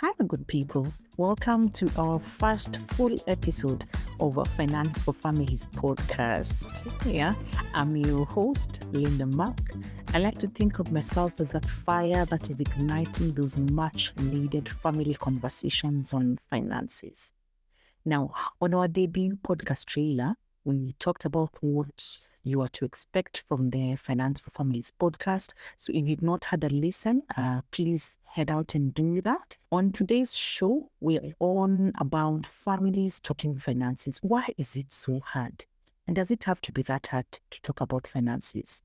Hi, good people. Welcome to our first full episode of our Finance for Families podcast. Yeah, I'm your host, Linda Mark. I like to think of myself as that fire that is igniting those much needed family conversations on finances. Now, on our debut podcast trailer, we talked about what you are to expect from the Finance for Families podcast. So if you've not had a listen, please head out and do that. On today's show, we're on about families talking finances. Why is it so hard? And does it have to be that hard to talk about finances?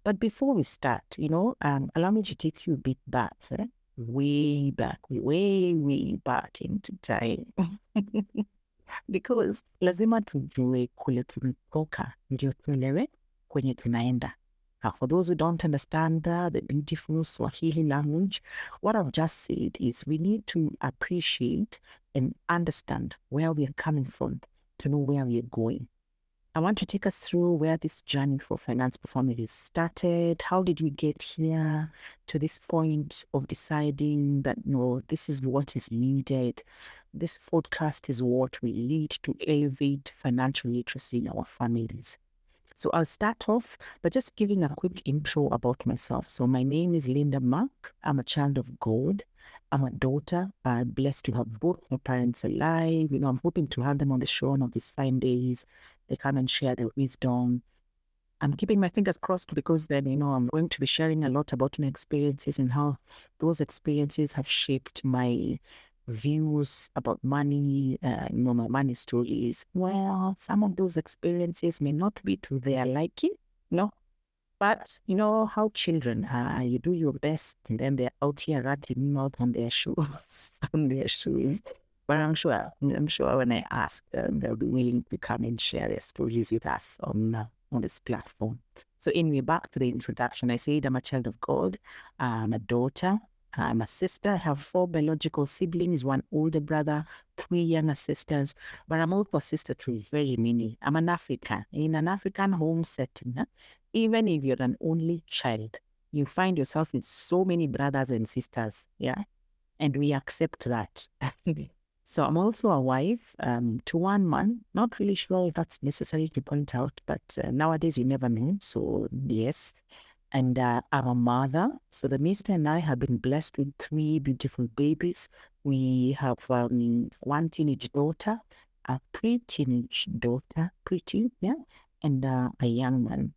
But before we start, allow me to take you a bit back, way back, way back into time. Because lazima tujue kule tumetoka ndio tuelewe kwenye tunaenda. For those who don't understand the beautiful Swahili language, what I've just said is we need to appreciate and understand where we are coming from to know where we are going. I want to take us through where this journey for finance performance started. How did we get here to this point of deciding that, this is what is needed. This podcast is what we need to elevate financial literacy in our families. So I'll start off by just giving a quick intro about myself. So my name is Linda Mark. I'm a child of God. I'm a daughter. I'm blessed to have both my parents alive. I'm hoping to have them on the show one of these fine days. They come and share their wisdom. I'm keeping my fingers crossed because then, I'm going to be sharing a lot about my experiences and how those experiences have shaped my views about money, my money stories. Well, some of those experiences may not be to their liking, but how children, you do your best and then they're out here ratting out on their shoes, But I'm sure when I ask them, they'll be willing to come and share their stories with us on this platform. So anyway, back to the introduction. I said I'm a child of God. I'm a daughter. I'm a sister. I have 4 biological siblings, 1 older brother, 3 younger sisters, but I'm also a sister to very many. I'm an African. In an African home setting, even if you're an only child, you find yourself with so many brothers and sisters, and we accept that. So I'm also a wife to 1 man. Not really sure if that's necessary to point out, but nowadays you never know. So yes. And I'm a mother. So the mister and I have been blessed with 3 beautiful babies. We have 1 teenage daughter, a pre-teenage daughter, and a young man.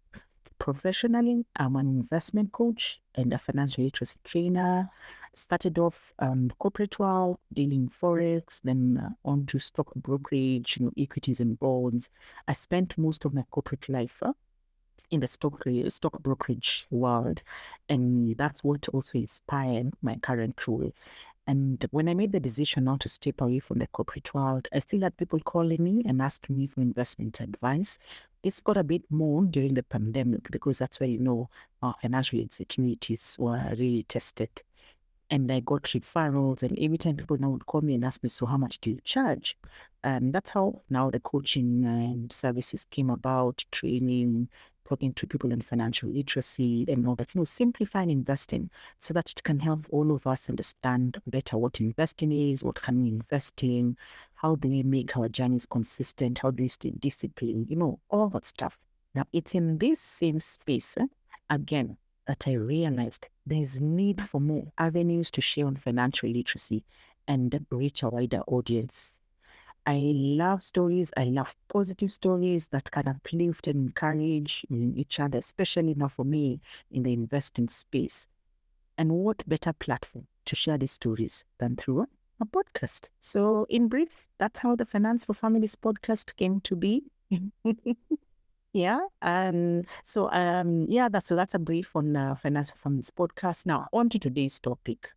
Professionally, I'm an investment coach and a financial literacy trainer. Started off corporate world, dealing forex, then on to stock brokerage, equities and bonds. I spent most of my corporate life in the stock brokerage world, and that's what also inspired my current role. And when I made the decision now to step away from the corporate world, I still had people calling me and asking me for investment advice. This got a bit more during the pandemic because that's where, our financial insecurities were really tested. And I got referrals, and every time people now would call me and ask me, so how much do you charge? And that's how now the coaching services came about, training, talking to people in financial literacy and all that, simplifying investing so that it can help all of us understand better what investing is, what can we invest in, how do we make our journeys consistent, how do we stay disciplined, all that stuff. Now, it's in this same space, again, that I realized there's need for more avenues to share on financial literacy and reach a wider audience. I love stories. I love positive stories that can uplift and encourage each other, especially now for me in the investing space. And what better platform to share these stories than through a podcast? So in brief, that's how the Finance for Families podcast came to be. So that's a brief on Finance for Families podcast. Now, on to today's topic.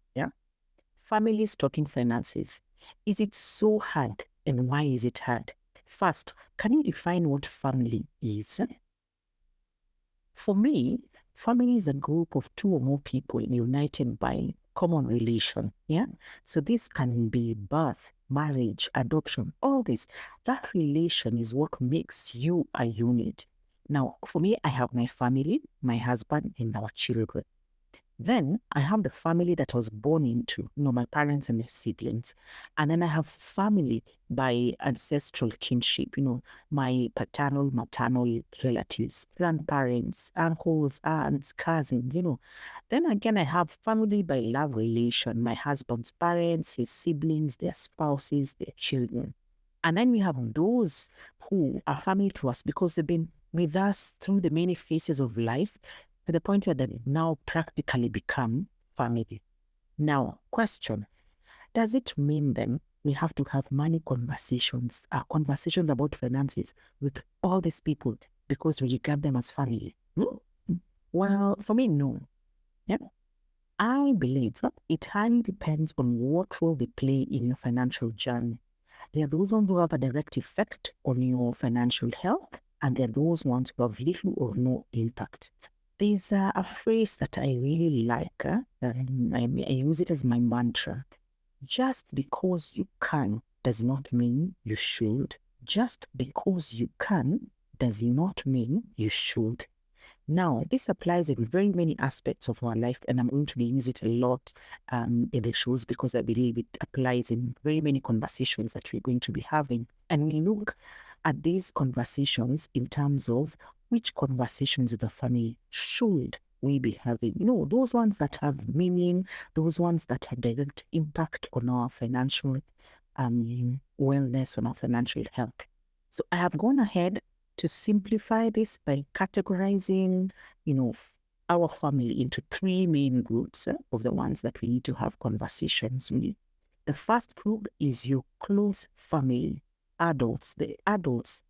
Families talking finances. Is it so hard, and why is it hard? First, can you define what family is? For me, family is a group of 2 or more people united by common relation. So this can be birth, marriage, adoption, all this. That relation is what makes you a unit. Now, for me, I have my family, my husband, and our children. Then I have the family that I was born into, my parents and their siblings. And then I have family by ancestral kinship, my paternal, maternal relatives, grandparents, uncles, aunts, cousins, Then again, I have family by love relation, my husband's parents, his siblings, their spouses, their children. And then we have those who are family to us because they've been with us through the many phases of life to the point where they now practically become family. Now, question, does it mean then we have to have money conversations, conversations about finances with all these people because we regard them as family? Well, for me, no. Yeah. I believe it highly depends on what role they play in your financial journey. There are those ones who have a direct effect on your financial health, and there are those ones who have little or no impact. There's a phrase that I really like. I use it as my mantra. Just because you can does not mean you should. Just because you can does not mean you should. Now, this applies in very many aspects of our life, and I'm going to use it a lot in the shows because I believe it applies in very many conversations that we're going to be having. And we look at these conversations in terms of which conversations with the family should we be having. Those ones that have meaning, those ones that have direct impact on our financial wellness, on our financial health. So I have gone ahead to simplify this by categorizing, our family into three main groups of the ones that we need to have conversations with. The first group is your close family, adults, the adults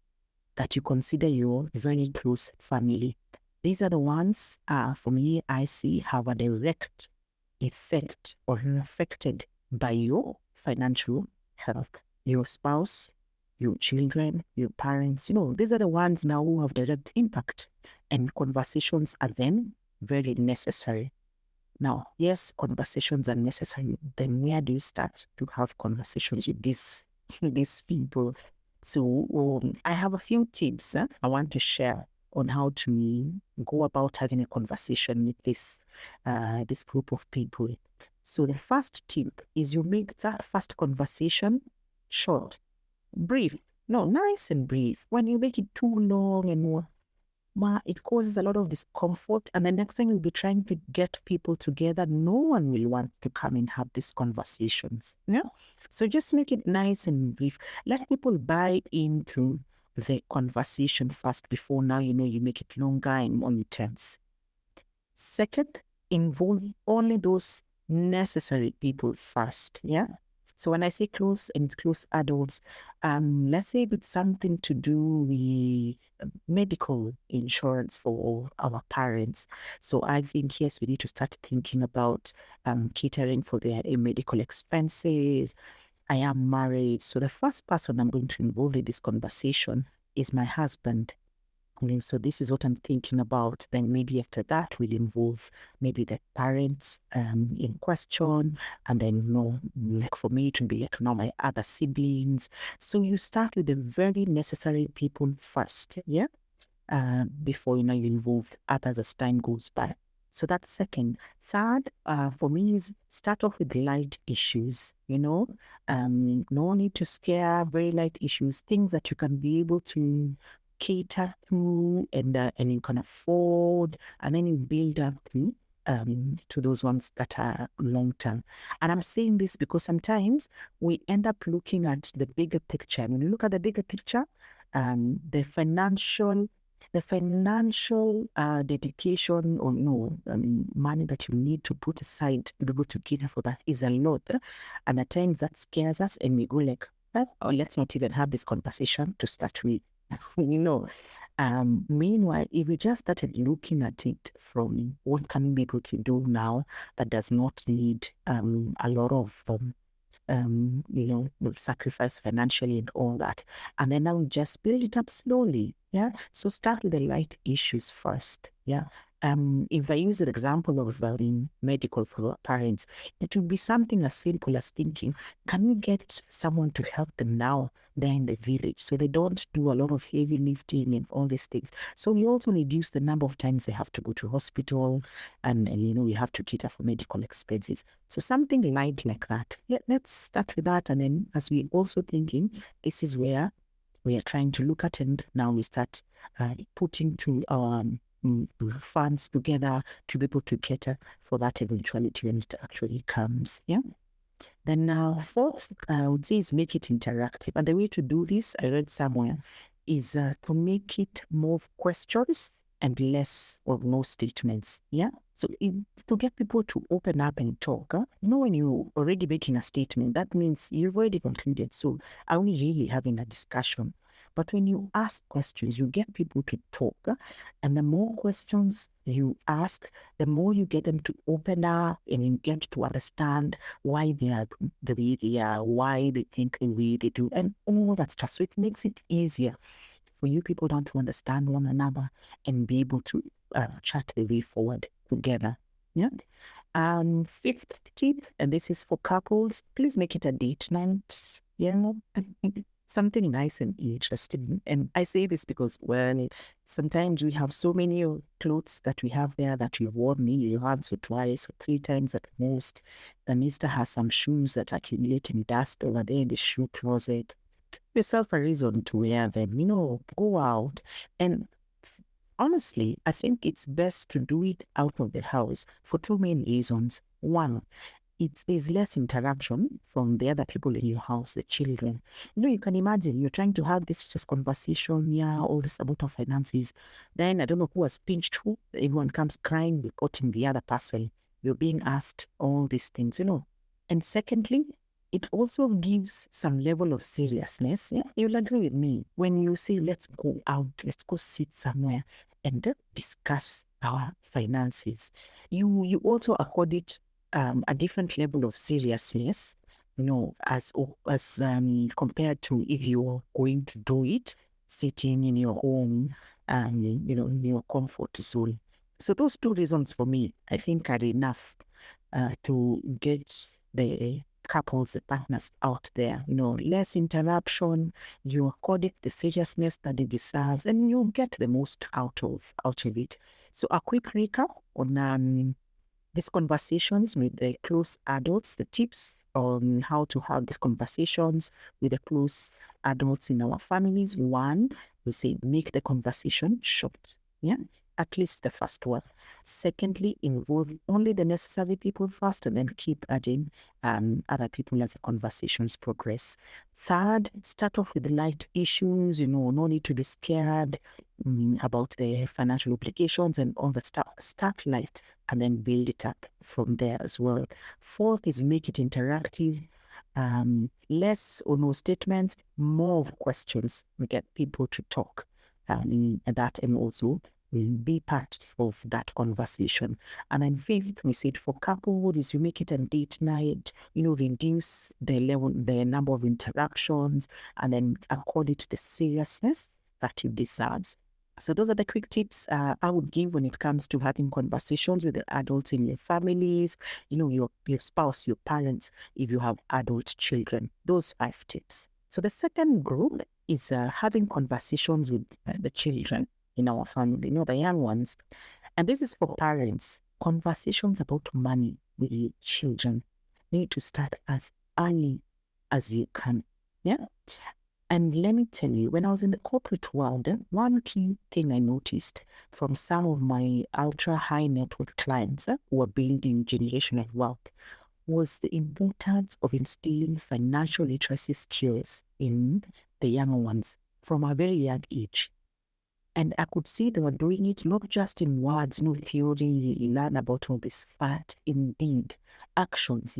that you consider your very close family. These are the ones, for me, I see have a direct effect or are affected by your financial health. Your spouse, your children, your parents, these are the ones now who have direct impact, and conversations are then very necessary. Now, yes, conversations are necessary. Then where do you start to have conversations with these people? So I have a few tips I want to share on how to go about having a conversation with this group of people. So the first tip is you make that first conversation short, brief. No, nice and brief. When you make it too long and more, it causes a lot of discomfort. And the next thing you'll be trying to get people together, no one will want to come and have these conversations. Yeah. So just make it nice and brief. Let people buy into the conversation first before now, you make it longer and more intense. Second, involve only those necessary people first. Yeah. So when I say close, and it's close adults, let's say it's something to do with medical insurance for our parents. So I think, yes, we need to start thinking about catering for their medical expenses. I am married. So the first person I'm going to involve in this conversation is my husband. So this is what I'm thinking about. Then maybe after that, we'll involve maybe the parents in question. And then, like for me, it will be like now my other siblings. So you start with the very necessary people first, yeah? Before, you involve others as time goes by. So that's second. Third, for me, is start off with light issues, no need to scare, very light issues, things that you can be able to cater to and you can afford, and then you build up to those ones that are long term. And I'm saying this because sometimes we end up looking at the bigger picture. When you look at the bigger picture, the financial dedication or money that you need to put aside to be able to cater for that is a lot, and at times that scares us, and we go like, let's not even have this conversation to start with. Meanwhile, if we just started looking at it from what can we be able to do now that does not need a lot of sacrifice financially and all that, and then now just build it up slowly. Yeah. So start with the light issues first. Yeah. If I use an example of medical for parents, it would be something as simple as thinking, can we get someone to help them now there in the village so they don't do a lot of heavy lifting and all these things? So we also reduce the number of times they have to go to hospital and we have to cater for medical expenses. So something light like that. Yeah, let's start with that. And then as we also thinking, this is where we are trying to look at, and now we start putting to our funds together to be able to cater for that eventuality when it actually comes. Yeah. Then now, fourth, I would say is make it interactive. And the way to do this, I read somewhere, is to make it more of questions and less or no statements. Yeah. So to get people to open up and talk, when you're already making a statement, that means you've already concluded. So are we really having a discussion? But when you ask questions, you get people to talk. And the more questions you ask, the more you get them to open up and you get to understand why they are the way they are, why they think the way they do, and all that stuff. So it makes it easier for you people down to understand one another and be able to chat the way forward together. Yeah. Fifth tip, and this is for couples, please make it a date night. Yeah. Something nice and interesting. And I say this because, well, sometimes we have so many clothes that we have there that we've worn maybe once or twice or 3 times at most. The mister has some shoes that accumulate in dust over there in the shoe closet. Give yourself a reason to wear them, go out. And honestly, I think it's best to do it out of the house for 2 main reasons. One, there's less interaction from the other people in your house, the children. You can imagine you're trying to have this just conversation, all this about our finances. Then I don't know who has pinched who. Everyone comes crying, reporting the other person. You're being asked all these things, And secondly, it also gives some level of seriousness. Yeah, you'll agree with me when you say, let's go out, let's go sit somewhere and discuss our finances. You also accord it a different level of seriousness, as compared to if you're going to do it sitting in your home and, in your comfort zone. So those 2 reasons for me, I think, are enough to get the couples, the partners out there. Less interruption, you accord it the seriousness that it deserves, and you get the most out of it. So a quick recap on these conversations with the close adults, the tips on how to have these conversations with the close adults in our families. 1, we say make the conversation short. Yeah, at least the first one. Secondly, involve only the necessary people first and then keep adding other people as the conversations progress. Third, start off with light issues, no need to be scared about the financial implications and all that stuff. Start light and then build it up from there as well. Fourth is make it interactive. Less or no statements, more of questions. We get people to talk and also will be part of that conversation. And then fifth, we said for couples is you make it a date night, reduce the number of interactions and then accord it the seriousness that it deserves. So those are the quick tips I would give when it comes to having conversations with the adults in your families, your spouse, your parents, if you have adult children. Those 5 tips. So the second group is having conversations with the children in our family, the young ones. And this is for parents. Conversations about money with your children need to start as early as you can. Yeah. And let me tell you, when I was in the corporate world, one key thing I noticed from some of my ultra high net worth clients who are building generational wealth was the importance of instilling financial literacy skills in the younger ones from a very young age. And I could see they were doing it not just in words, theory, learn about all this, but indeed actions,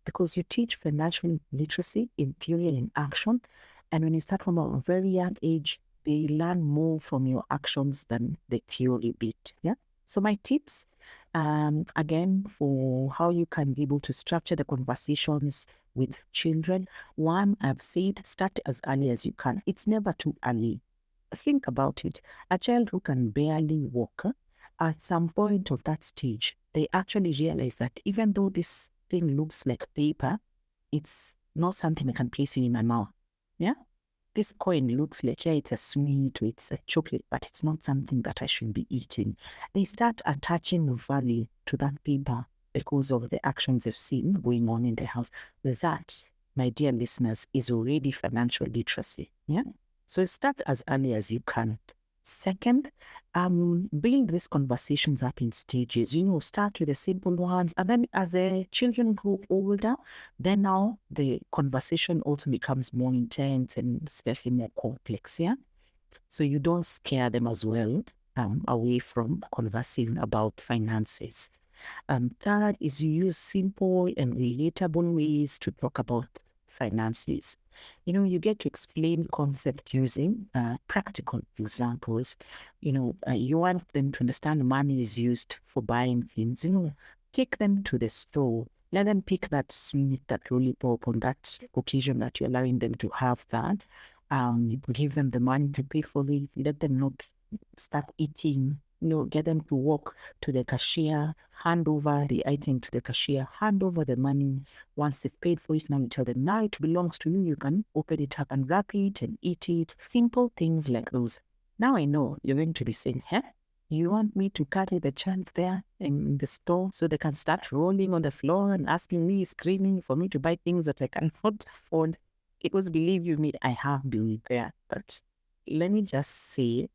because you teach financial literacy in theory and in action. And when you start from a very young age, they learn more from your actions than the theory bit. Yeah. So my tips, again, for how you can be able to structure the conversations with children. 1, I've said, start as early as you can. It's never too early. Think about it. A child who can barely walk at some point of that stage, they actually realize that even though this thing looks like paper, it's not something I can place in my mouth. Yeah. This coin looks like, yeah, it's a sweet or it's a chocolate, but it's not something that I should be eating. They start attaching value to that paper because of the actions they've seen going on in the house. That, my dear listeners, is already financial literacy. Yeah. So start as early as you can. Second, build these conversations up in stages. Start with the simple ones, and then as the children grow older, then now the conversation also becomes more intense and slightly more complex. Yeah. So you don't scare them as well away from conversing about finances. Third is you use simple and relatable ways to talk about finances. You get to explain concept using practical examples. You want them to understand money is used for buying things. Take them to the store. Let them pick that sweet, that lollipop on that occasion that you're allowing them to have that. Give them the money to pay for it. Let them not start eating. Get them to walk to the cashier, hand over the item to the cashier, hand over the money. Once they've paid for it, now you tell them, now it belongs to you. You can open it up and wrap it and eat it. Simple things like those. Now I know you're going to be saying, you want me to carry the child there in the store so they can start rolling on the floor and asking me, screaming for me to buy things that I cannot afford? Because believe you me, I have been there. But let me just say,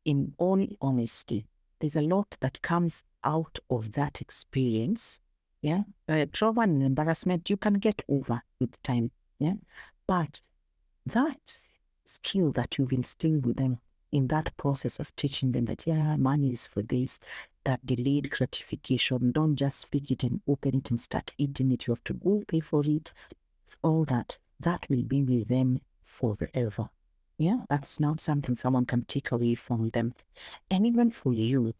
in all honesty, there's a lot that comes out of that experience. Yeah. Trauma and embarrassment, you can get over with time. Yeah. But that skill that you've instilled with them in that process of teaching them that, yeah, money is for this, that delayed gratification, don't just pick it and open it and start eating it. You have to go pay for it. All that will be with them forever. Yeah, that's not something someone can take away from them. And even for you,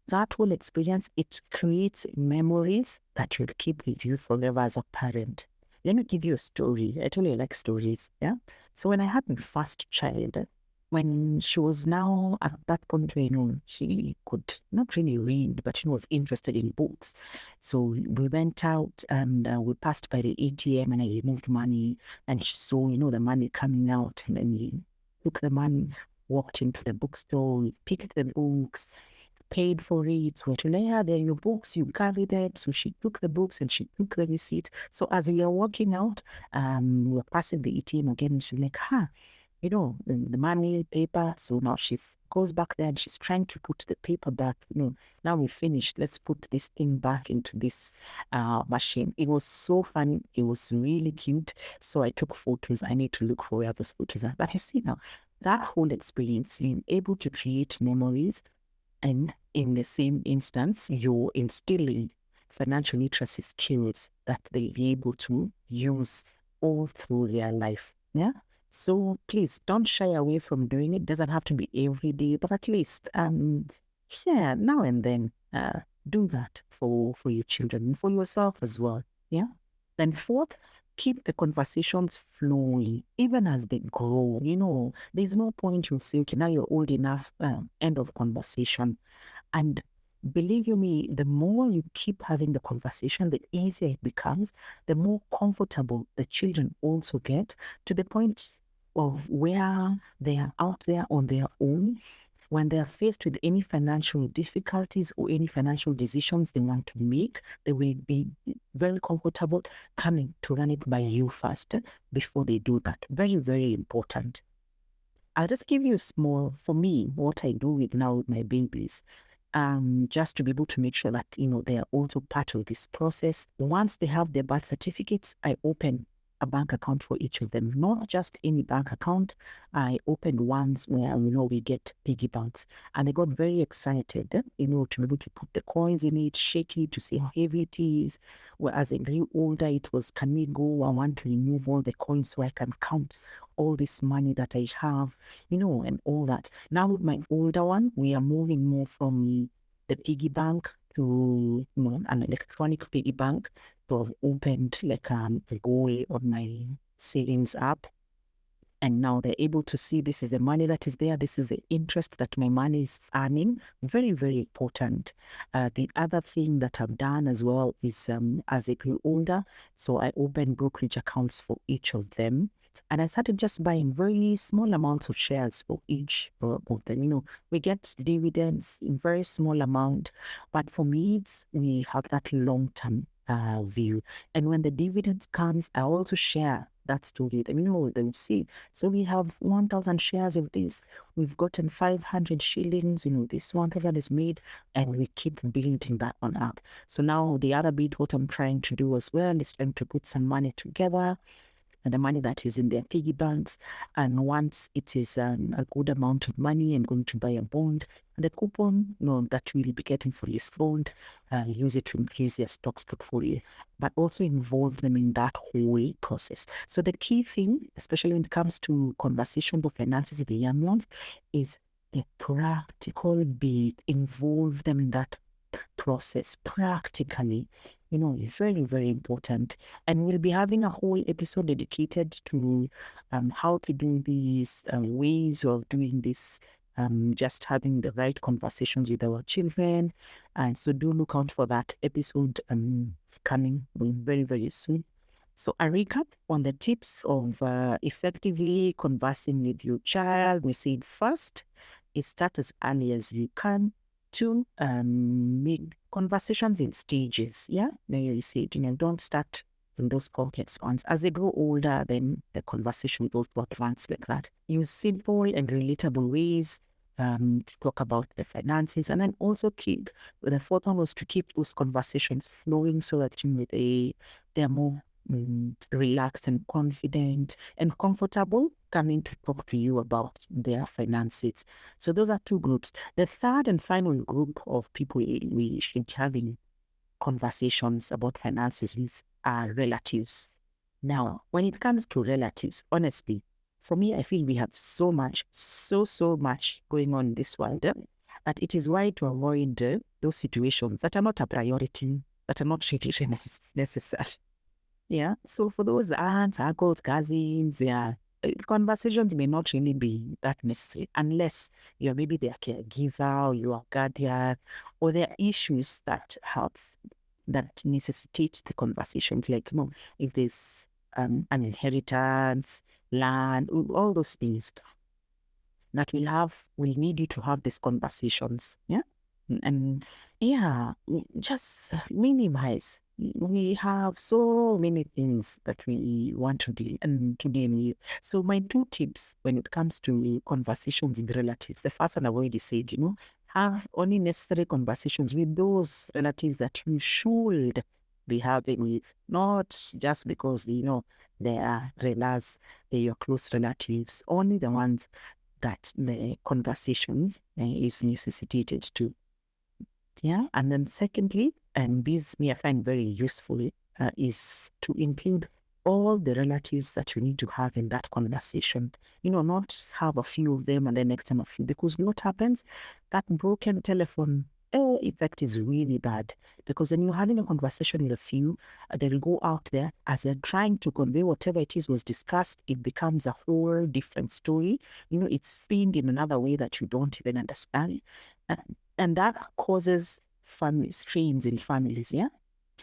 that whole experience, it creates memories that you'll keep with you forever as a parent. Let me give you a story. I told you I like stories. Yeah. So when I had my first child, when she was now at that point where, she could not really read, but she was interested in books. So we went out and we passed by the ATM and I removed money and she saw, the money coming out, and then we took the money, walked into the bookstore, we picked the books, paid for it. So they're your books, you carry them. So she took the books and she took the receipt. So as we are walking out, we were passing the ATM again, and she's like, the money, paper. So now she goes back there and she's trying to put the paper back. Now we finished. Let's put this thing back into this machine. It was so funny. It was really cute. So I took photos. I need to look for where those photos are. But you see now, that whole experience, you're able to create memories, and in the same instance, you're instilling financial literacy skills that they'll be able to use all through their life. Yeah. So please don't shy away from doing it. Doesn't have to be every day, but at least now and then do that for your children and for yourself as well. Yeah. Then fourth, keep the conversations flowing even as they grow. There's no point you'll say, okay, now you're old enough, end of conversation. And believe you me, the more you keep having the conversation, the easier it becomes, the more comfortable the children also get, to the point of where they are out there on their own. When they are faced with any financial difficulties or any financial decisions they want to make, they will be very comfortable coming to run it by you first before they do that. Very, very important. I'll just give you for me, what I do now with my babies. Just to be able to make sure that, they are also part of this process. Once they have their birth certificates, I open a bank account for each of them, not just any bank account. I opened ones where, we get piggy banks, and they got very excited, to be able to put the coins in it, shake it to see how heavy it is. Whereas they grew older, it was, can we go? I want to remove all the coins so I can count all this money that I have, and all that. Now with my older one, we are moving more from the piggy bank to, an electronic piggy bank. So I've opened like a goal on my savings app. And now they're able to see this is the money that is there. This is the interest that my money is earning. Very, very important. The other thing that I've done as well is as I grew older, so I opened brokerage accounts for each of them. And I started just buying very small amounts of shares for each of them. You know, we get dividends in very small amount, but for me, we have that long-term view. And when the dividends comes, I also share that story with them. You know, they will see. So we have 1,000 shares of this. We've gotten 500 shillings. You know, this 1,000 is made, and we keep building that one up. So now the other bit, what I'm trying to do as well is trying to put some money together, and the money that is in their piggy banks. And once it is a good amount of money, I'm going to buy a bond. And the coupon, that we'll be getting for this bond, use it to increase their stocks portfolio, but also involve them in that whole process. So the key thing, especially when it comes to conversation of finances with the young ones, is the practical bit. Involve them in that process practically. Very, very important. And we'll be having a whole episode dedicated to how to do these ways of doing this, just having the right conversations with our children. And so do look out for that episode coming very, very soon. So a recap on the tips of effectively conversing with your child. We said first, start as early as you can. Two, make conversations in stages. Yeah, then you said, don't start in those complex ones. As they grow older, then the conversation goes to advance like that. Use simple and relatable ways to talk about the finances, and then also the fourth one was to keep those conversations flowing so that they're more relaxed and confident and comfortable coming to talk to you about their finances. So those are two groups. The third and final group of people we should be having conversations about finances with are relatives. Now, when it comes to relatives, honestly, for me, I feel we have so much going on in this world that it is wise to avoid those situations that are not a priority, that are not really necessary. Yeah. So for those aunts, uncles, cousins, conversations may not really be that necessary unless you're maybe their caregiver or you are guardian, or there are issues that necessitate the conversations, like if there's an inheritance, land, all those things that we'll need you to have these conversations. Yeah. And just minimize. We have so many things that we want to deal with. So my two tips when it comes to conversations with relatives, the first one I've already said, have only necessary conversations with those relatives that you should be having with, not just because they are they're your close relatives, only the ones that the conversations is necessitated to. Yeah. And then secondly, and this I find very useful, is to include all the relatives that you need to have in that conversation. Not have a few of them and then next time a few, because what happens, that broken telephone effect is really bad, because when you're having a conversation with a few, they'll go out there as they're trying to convey whatever it is was discussed. It becomes a whole different story. It's spined in another way that you don't even understand. And that causes family strains in families, yeah?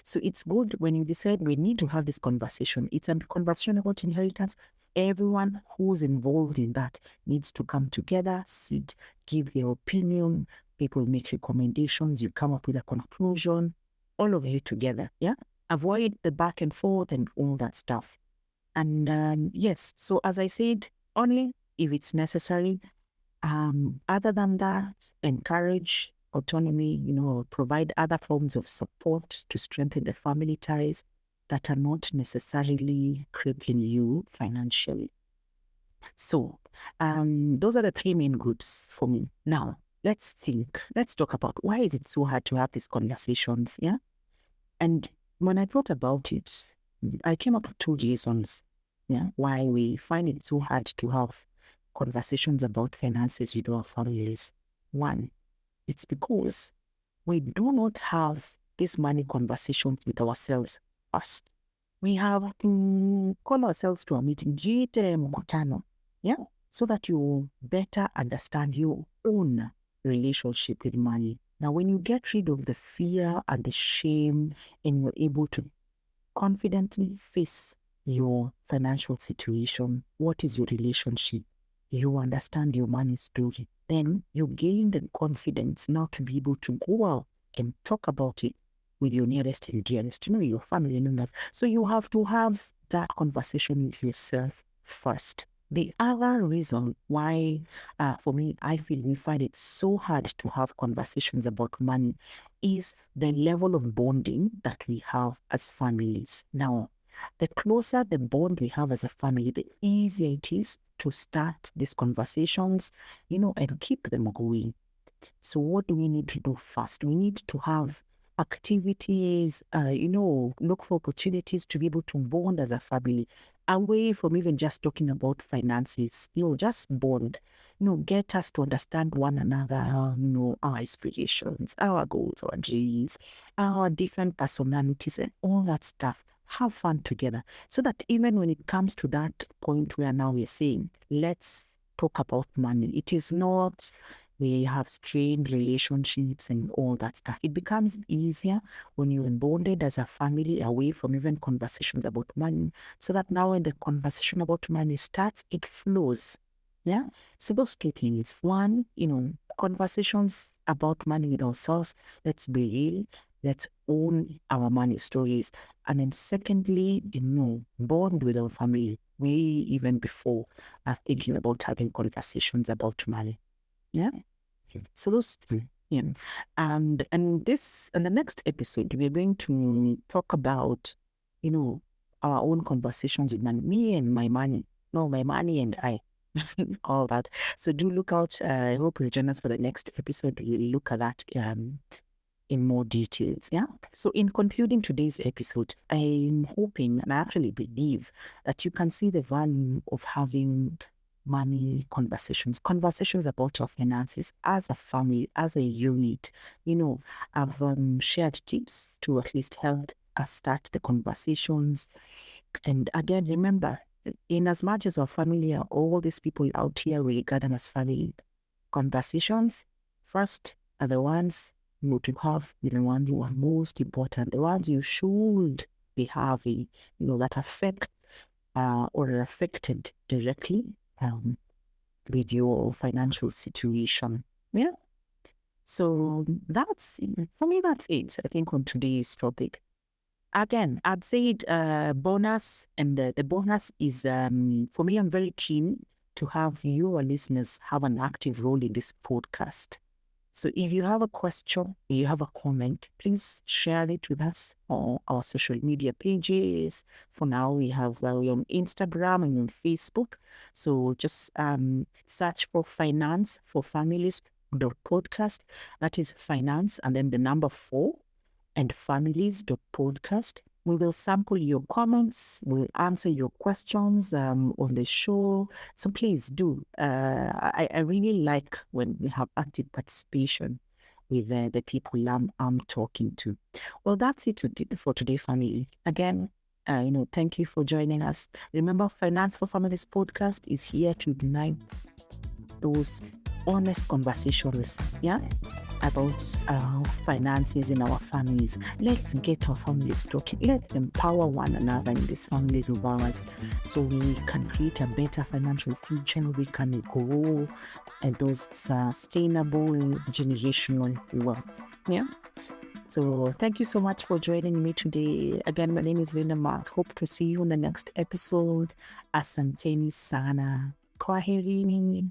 So it's good when you decide we need to have this conversation. It's a conversation about inheritance. Everyone who's involved in that needs to come together, sit, give their opinion. People make recommendations. You come up with a conclusion. All of you together, yeah? Avoid the back and forth and all that stuff. And yes, so as I said, only if it's necessary. Other than that, encourage autonomy, provide other forms of support to strengthen the family ties that are not necessarily crippling you financially. So, those are the three main groups for me. Now, let's talk about why is it so hard to have these conversations, yeah? And when I thought about it, I came up with two reasons, yeah, why we find it so hard to have conversations about finances with our families. One, it's because we do not have these money conversations with ourselves first. We have to call ourselves to a meeting, jiite mkutano, Yeah. So that you better understand your own relationship with money. Now, when you get rid of the fear and the shame and you're able to confidently face your financial situation, what is your relationship? You understand your money story. Then you gain the confidence now to be able to go out and talk about it with your nearest and dearest, your family and all that. So you have to have that conversation with yourself first. The other reason why, for me, I feel we find it so hard to have conversations about money is the level of bonding that we have as families. Now, the closer the bond we have as a family, the easier it is to start these conversations, and keep them going. So what do we need to do first? We need to have activities, look for opportunities to be able to bond as a family, away from even just talking about finances, just bond, get us to understand one another, our aspirations, our goals, our dreams, our different personalities and all that stuff. Have fun together so that even when it comes to that point where now we're saying, let's talk about money, it is not we have strained relationships and all that stuff. It becomes easier when you're bonded as a family away from even conversations about money, so that now when the conversation about money starts, it flows. Yeah. So those two things. One, conversations about money with ourselves. Let's be real. Let's own our money stories. And then secondly, bond with our family way even before thinking about having conversations about money. Yeah. So those three. Yeah. And the next episode, we're going to talk about, our own conversations with money, me and my money. No, my money and I. All that. So do look out. I hope you'll join us for the next episode. We'll look at that in more details. Yeah. So in concluding today's episode, I'm hoping and I actually believe that you can see the value of having money conversations about our finances as a family, as a unit. I've shared tips to at least help us start the conversations. And again, remember, in as much as our family are all these people out here, we regard them as family. Conversations first are the ones to have, the ones who are most important, the ones you should be having, that affect or are affected directly with your financial situation. Yeah. So for me, that's it, I think, on today's topic. Again, I'd say it bonus, and the bonus is, for me, I'm very keen to have your listeners have an active role in this podcast. So if you have a question, you have a comment, please share it with us on our social media pages. For now, we have we're on Instagram and on Facebook. So just search for Finance for Families podcast. That is finance and then the number 4 and families.podcast. We will sample your comments. We'll answer your questions on the show. So please do. I really like when we have active participation with the people I'm talking to. Well, that's it for today, family. Again, thank you for joining us. Remember, Finance for Families podcast is here to ignite those honest conversations, about finances in our families. Let's get our families talking. Let's empower one another in these families of ours so we can create a better financial future. We can grow and those sustainable generational wealth. Yeah. So thank you so much for joining me today. Again, my name is Linda Mark. Hope to see you in the next episode. Asanteni sana. Kwaherini.